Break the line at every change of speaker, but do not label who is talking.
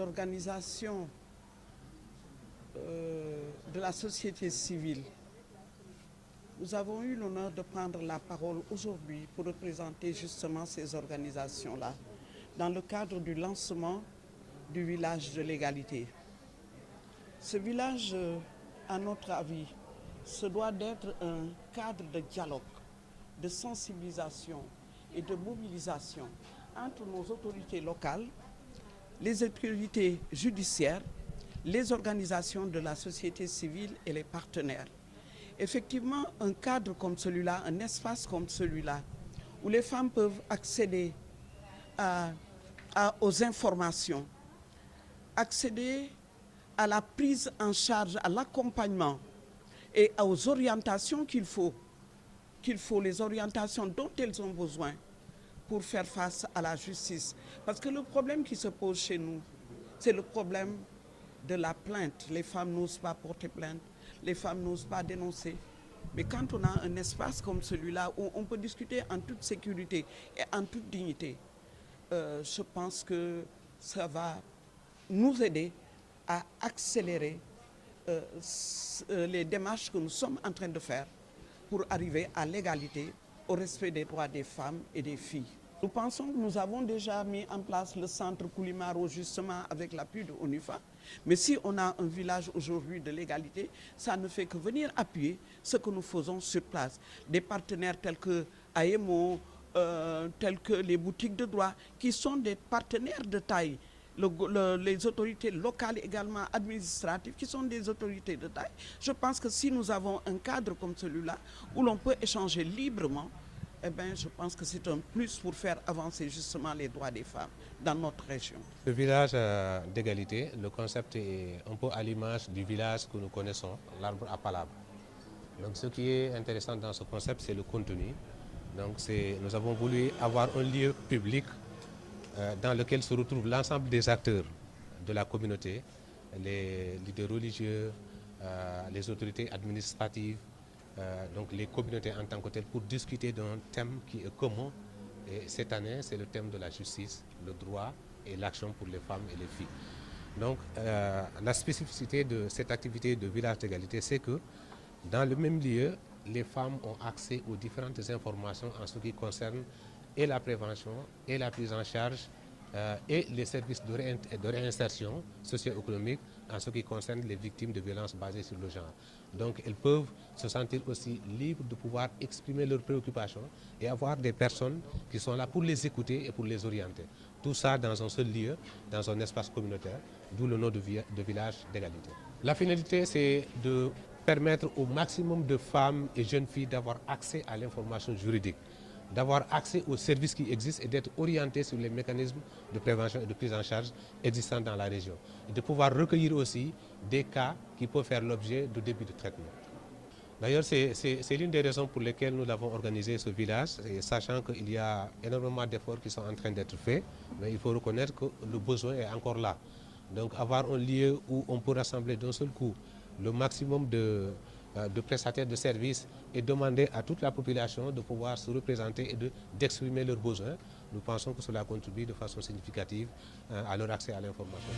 organisations de la société civile, nous avons eu l'honneur de prendre la parole aujourd'hui pour représenter justement ces organisations-là dans le cadre du lancement du village de l'égalité. Ce village, à notre avis, se doit d'être un cadre de dialogue, de sensibilisation et de mobilisation entre nos autorités locales, les autorités judiciaires, les organisations de la société civile et les partenaires. Effectivement, un cadre comme celui-là, un espace comme celui-là, où les femmes peuvent accéder aux informations, accéder à la prise en charge, à l'accompagnement et aux orientations qu'il faut, les orientations dont elles ont besoin pour faire face à la justice. Parce que le problème qui se pose chez nous, c'est le problème de la plainte. Les femmes n'osent pas porter plainte, les femmes n'osent pas dénoncer. Mais quand on a un espace comme celui-là où on peut discuter en toute sécurité et en toute dignité, je pense que ça va nous aider à accélérer les démarches que nous sommes en train de faire pour arriver à l'égalité, au respect des droits des femmes et des filles. Nous pensons que nous avons déjà mis en place le centre Koulimaro justement avec l'appui de ONUFA. Mais si on a un village aujourd'hui de l'égalité, ça ne fait que venir appuyer ce que nous faisons sur place. Des partenaires tels que AEMO, tels que les boutiques de droit, qui sont des partenaires de taille. Les autorités locales également administratives qui sont des autorités de taille. Je pense que si nous avons un cadre comme celui-là où l'on peut échanger librement, eh bien, je pense que c'est un plus pour faire avancer justement les droits des femmes dans notre région.
Le village d'égalité, le concept est un peu à l'image du village que nous connaissons, l'arbre à palabre. Donc ce qui est intéressant dans ce concept, c'est le contenu. Donc nous avons voulu avoir un lieu public dans lequel se retrouvent l'ensemble des acteurs de la communauté, les leaders religieux, les autorités administratives, donc les communautés en tant que telles, pour discuter d'un thème qui est commun. Et cette année, c'est le thème de la justice, le droit et l'action pour les femmes et les filles. Donc la spécificité de cette activité de village d'égalité, c'est que dans le même lieu, les femmes ont accès aux différentes informations en ce qui concerne et la prévention et la prise en charge et les services de réinsertion socio-économique en ce qui concerne les victimes de violences basées sur le genre. Donc elles peuvent se sentir aussi libres de pouvoir exprimer leurs préoccupations et avoir des personnes qui sont là pour les écouter et pour les orienter. Tout ça dans un seul lieu, dans un espace communautaire, d'où le nom de village d'égalité. La finalité, c'est de permettre au maximum de femmes et jeunes filles d'avoir accès à l'information juridique, d'avoir accès aux services qui existent et d'être orientés sur les mécanismes de prévention et de prise en charge existants dans la région. Et de pouvoir recueillir aussi des cas qui peuvent faire l'objet de début de traitement. D'ailleurs, c'est l'une des raisons pour lesquelles nous avons organisé ce village, et sachant qu'il y a énormément d'efforts qui sont en train d'être faits, mais il faut reconnaître que le besoin est encore là. Donc avoir un lieu où on peut rassembler d'un seul coup le maximum de prestataires de services et demander à toute la population de pouvoir se représenter et d'exprimer leurs besoins. Nous pensons que cela contribue de façon significative à leur accès à l'information.